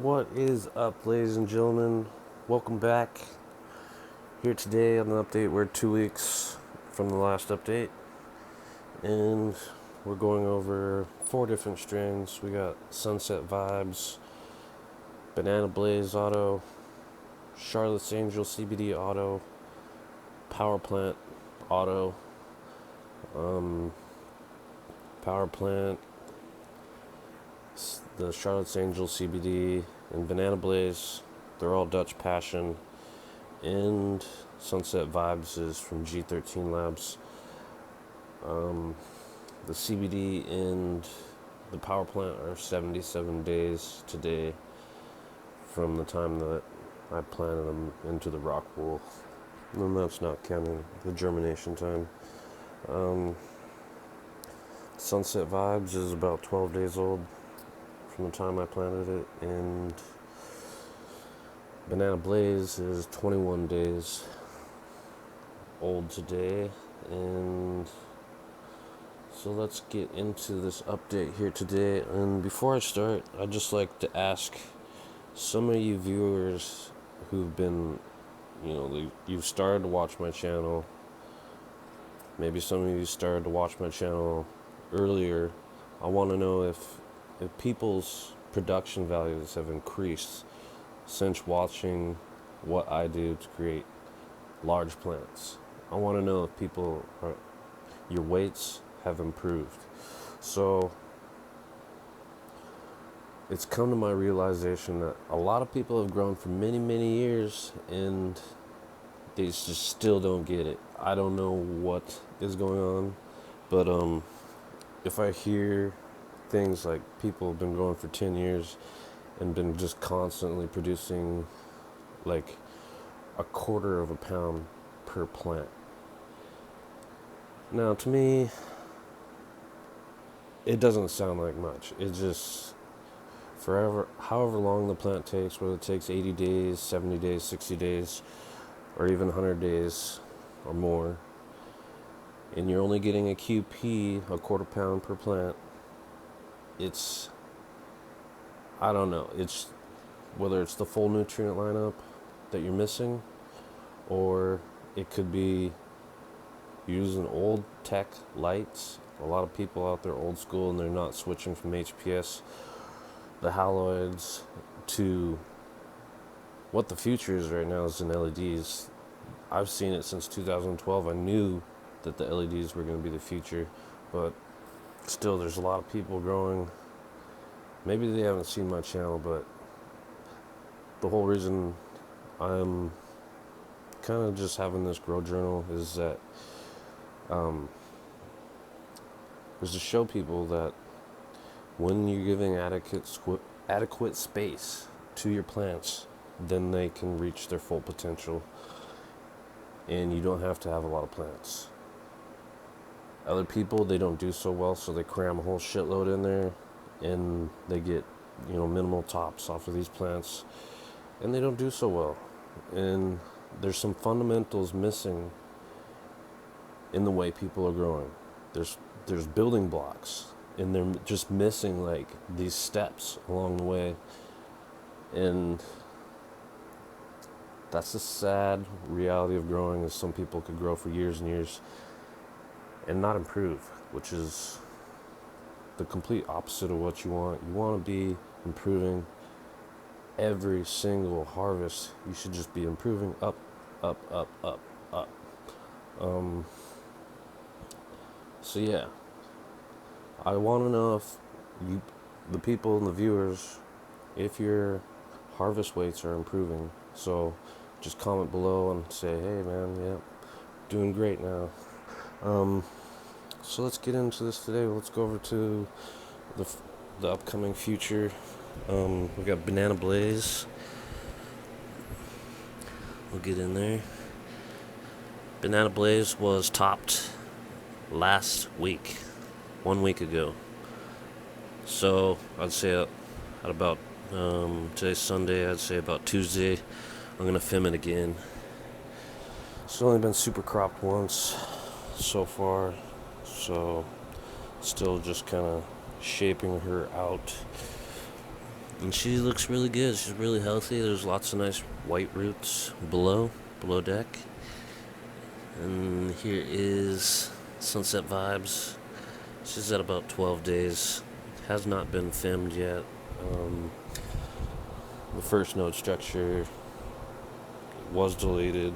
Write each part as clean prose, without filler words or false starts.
What is up, ladies and gentlemen? Welcome back. Here today on the update. We're 2 weeks from the last update, and we're going over 4 different strains. We got Sunset Vibes, Banana Blaze Auto, Charlotte's Angel CBD Auto, Power Plant Auto, Power Plant, the Charlotte's Angel CBD, and Banana Blaze. They're all Dutch Passion. And Sunset Vibes is from G13 Labs. The CBD and the power plant are 77 days today from the time that I planted them into the rock wool. And that's not counting the germination time. Sunset Vibes is about 12 days old from the time I planted it, and Banana Blaze is 21 days old today. And so let's get into this update here today. And before I start, I'd just like to ask some of you viewers who've been, you've started to watch my channel. Maybe some of you started to watch my channel earlier. I want to know if people's production values have increased since watching what I do to create large plants. I want to know if your weights have improved. So it's come to my realization that a lot of people have grown for many, many years and they just still don't get it. I don't know what is going on, but if I hear things like people have been growing for 10 years and been just constantly producing like a quarter of a pound per plant. Now, to me, it doesn't sound like much. It just, however long the plant takes, whether it takes 80 days, 70 days, 60 days, or even 100 days or more, and you're only getting a QP, a quarter pound per plant, I don't know, it's whether it's the full nutrient lineup that you're missing, or it could be using old tech lights. A lot of people out there old school and they're not switching from HPS, the haloids, to what the future is right now is in LEDs. I've seen it since 2012. I knew that the LEDs were going to be the future, but still there's a lot of people growing. Maybe they haven't seen my channel, but the whole reason I'm kind of just having this grow journal is that is to show people that when you're giving adequate space to your plants, then they can reach their full potential, and you don't have to have a lot of plants. Other people, they don't do so well, so they cram a whole shitload in there and they get minimal tops off of these plants, and they don't do so well. And there's some fundamentals missing in the way people are growing. There's building blocks, and they're just missing like these steps along the way. And that's the sad reality of growing, is some people could grow for years and years and not improve, which is the complete opposite of what you want. You want to be improving every single harvest. You should just be improving up, up, up, up, up. So yeah, I want to know if the people and the viewers, if your harvest weights are improving. So just comment below and say, hey man, yeah, doing great now. So let's get into this today. Let's go over to the upcoming future. We got Banana Blaze. We'll get in there. Banana Blaze was topped last week, 1 week ago. So I'd say at about today's Sunday, I'd say about Tuesday, I'm gonna film it again. It's only been super cropped once so far, so still just kind of shaping her out. And she looks really good. She's really healthy. There's lots of nice white roots below deck. And here is Sunset Vibes. She's at about 12 days. Has not been filmed yet. The first node structure was deleted.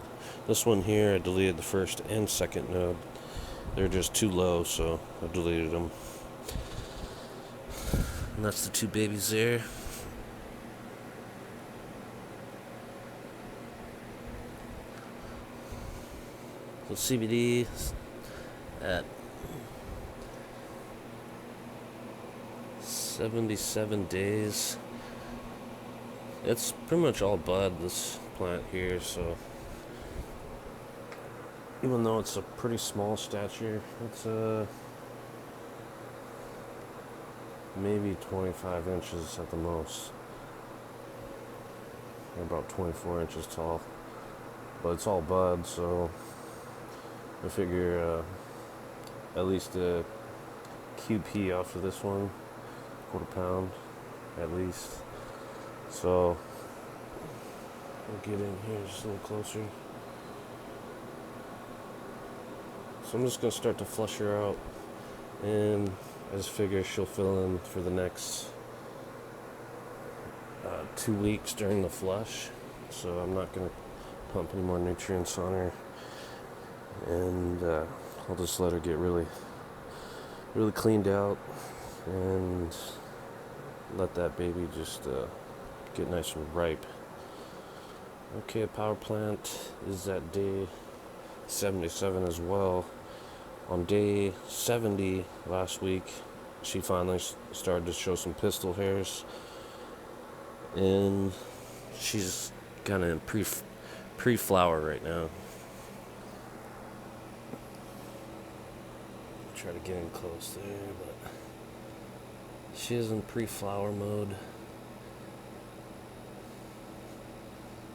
This one here, I deleted the first and second node. They're just too low, so I deleted them. And that's the two babies there. So CBD at 77 days. It's pretty much all bud, this plant here, so even though it's a pretty small stature, it's maybe 25 inches at the most. They're about 24 inches tall, but it's all bud, so I figure at least a QP off of this one, quarter pound at least. So we'll get in here just a little closer. So I'm just gonna start to flush her out, and I just figure she'll fill in for the next 2 weeks during the flush. So I'm not gonna pump any more nutrients on her, and I'll just let her get really cleaned out and let that baby just get nice and ripe. Okay, a power plant is at day 77 as well. On day 70 last week, she finally started to show some pistil hairs, and she's kind of in pre-flower right now. Try to get in close there, but she is in pre-flower mode.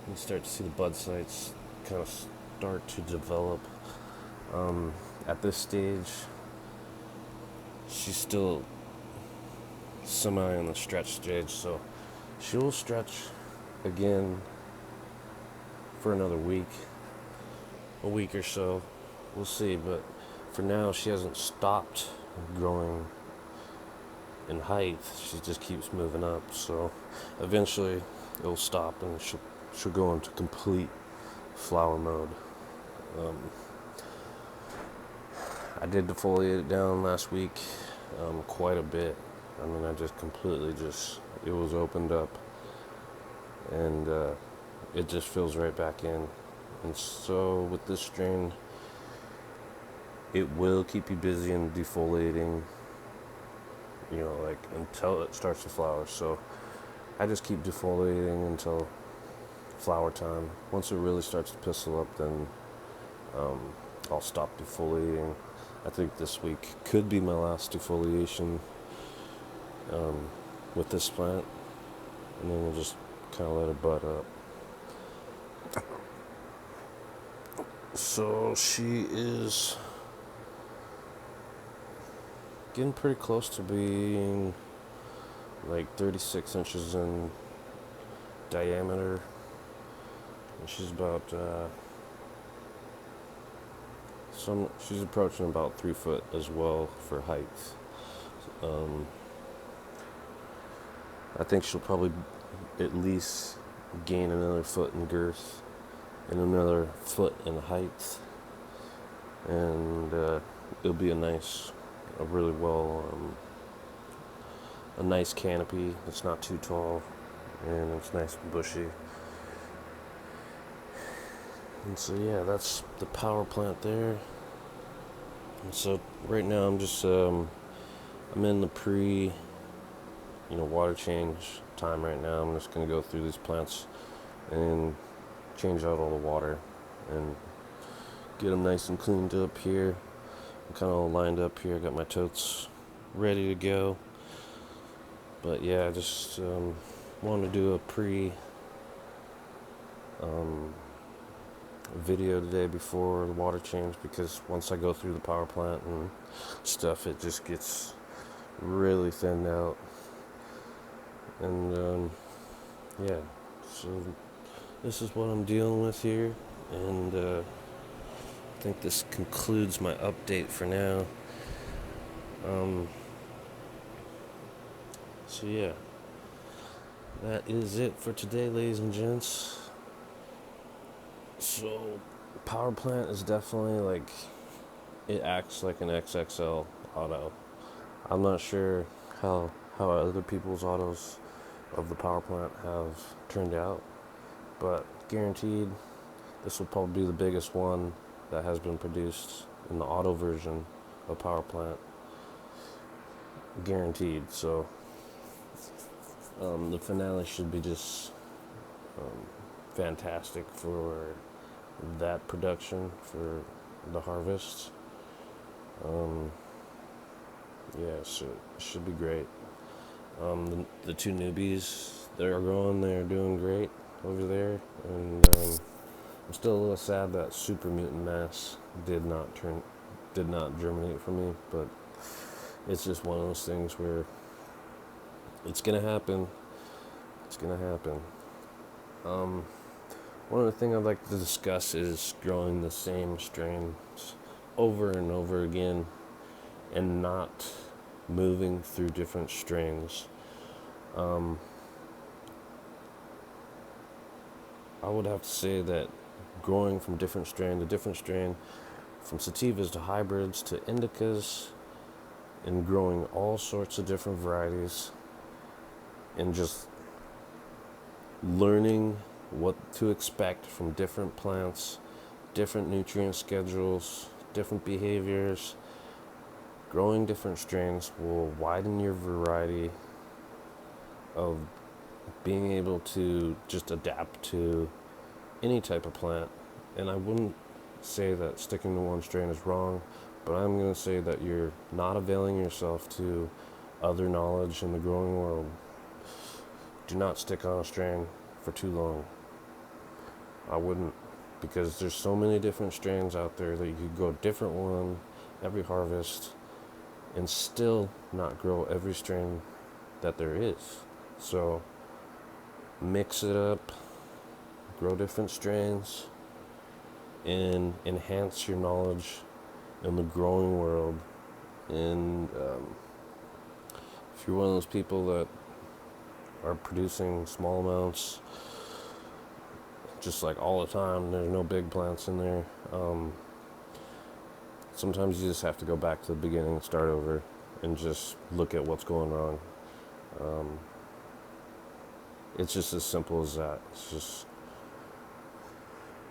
You start to see the bud sites kind of start to develop. At this stage, she's still semi in the stretch stage, so she will stretch again for another week, a week or so. We'll see, but for now, she hasn't stopped growing in height. She just keeps moving up, so eventually it'll stop and she'll go into complete flower mode. I did defoliate it down last week quite a bit. I mean, I just completely it was opened up, and it just fills right back in. And so with this strain, it will keep you busy in defoliating, like until it starts to flower. So I just keep defoliating until flower time. Once it really starts to pistil up, then I'll stop defoliating. I think this week could be my last defoliation with this plant, and then we'll just kind of let it bud up. So she is getting pretty close to being like 36 inches in diameter, and she's about she's approaching about 3 foot as well for height. I think she'll probably at least gain another foot in girth and another foot in height, and it'll be a nice canopy. It's not too tall, and it's nice and bushy. And so yeah, that's the power plant there. And so right now I'm just I'm in the water change time right now. I'm just gonna go through these plants and change out all the water and get them nice and cleaned up here. I'm kind of all lined up here. I got my totes ready to go. But yeah, I just wanted to do a video today before the water change, because once I go through the power plant and stuff, it just gets really thinned out, And yeah, so this is what I'm dealing with here, and I think this concludes my update for now. So yeah, that is it for today, ladies and gents. So, power plant is definitely like, it acts like an XXL auto. I'm not sure how other people's autos of the power plant have turned out, but guaranteed this will probably be the biggest one that has been produced in the auto version of power plant, guaranteed. So the finale should be just fantastic for that production, for the harvest. Yeah, so it should be great. The two newbies that are growing, they're doing great over there, and I'm still a little sad that Super Mutant Mass did not germinate for me, but it's just one of those things where it's gonna happen. It's gonna happen. One other thing I'd like to discuss is growing the same strains over and over again and not moving through different strains. I would have to say that growing from different strain to different strain, from sativas to hybrids to indicas, and growing all sorts of different varieties, and just learning what to expect from different plants, different nutrient schedules, different behaviors. Growing different strains will widen your variety of being able to just adapt to any type of plant. And I wouldn't say that sticking to one strain is wrong, but I'm going to say that you're not availing yourself to other knowledge in the growing world. Do not stick on a strain for too long. I wouldn't, because there's so many different strains out there that you could grow a different one every harvest and still not grow every strain that there is. So mix it up, grow different strains, and enhance your knowledge in the growing world. And if you're one of those people that are producing small amounts just like all the time, there's no big plants in there, sometimes you just have to go back to the beginning and start over and just look at what's going wrong. It's just as simple as that. It's just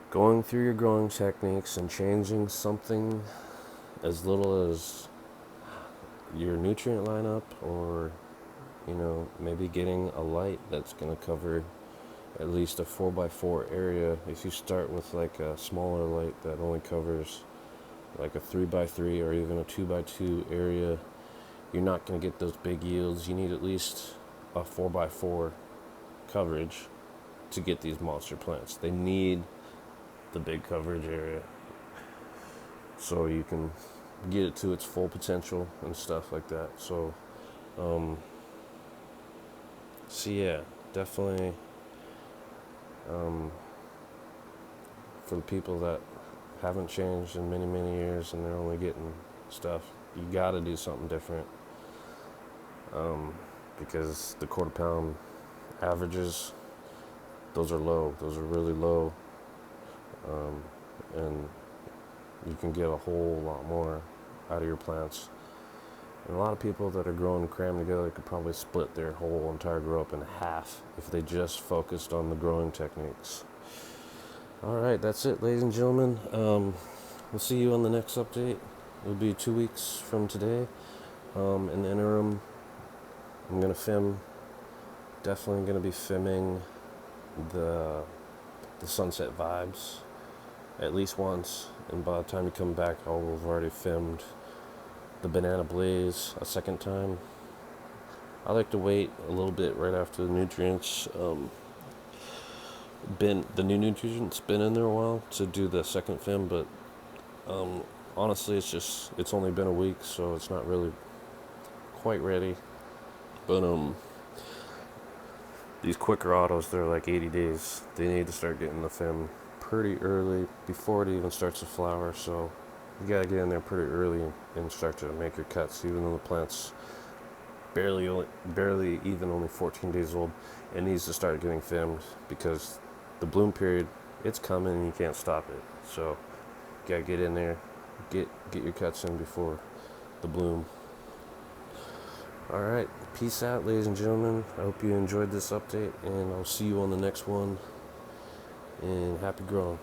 going through your growing techniques and changing something as little as your nutrient lineup, or maybe getting a light that's going to cover at least a 4x4 area. If you start with like a smaller light that only covers like a 3x3 or even a 2x2 area, you're not going to get those big yields. You need at least a 4x4 coverage to get these monster plants. They need the big coverage area so you can get it to its full potential and stuff like that. So yeah, definitely for the people that haven't changed in many, many years and they're only getting stuff, you gotta do something different, because the quarter pound averages, those are low. Those are really low, and you can get a whole lot more out of your plants. And a lot of people that are growing crammed together could probably split their whole entire grow up in half if they just focused on the growing techniques. Alright, that's it, ladies and gentlemen. We'll see you on the next update. It'll be 2 weeks from today. In the interim, I'm going to definitely going to be filming the sunset vibes at least once, and by the time you come back I'll have already filmed the banana blaze a second time. I like to wait a little bit right after the nutrients the new nutrients been in there a while to do the second film, but honestly it's only been a week, so it's not really quite ready. But these quicker autos, they're like 80 days. They need to start getting the fem pretty early before it even starts to flower. So you gotta get in there pretty early and start to make your cuts, even though the plant's barely even only 14 days old. It needs to start getting femmed because the bloom period, it's coming and you can't stop it. So you gotta get in there, get your cuts in before the bloom. Alright, peace out, ladies and gentlemen. I hope you enjoyed this update, and I'll see you on the next one. And happy growing.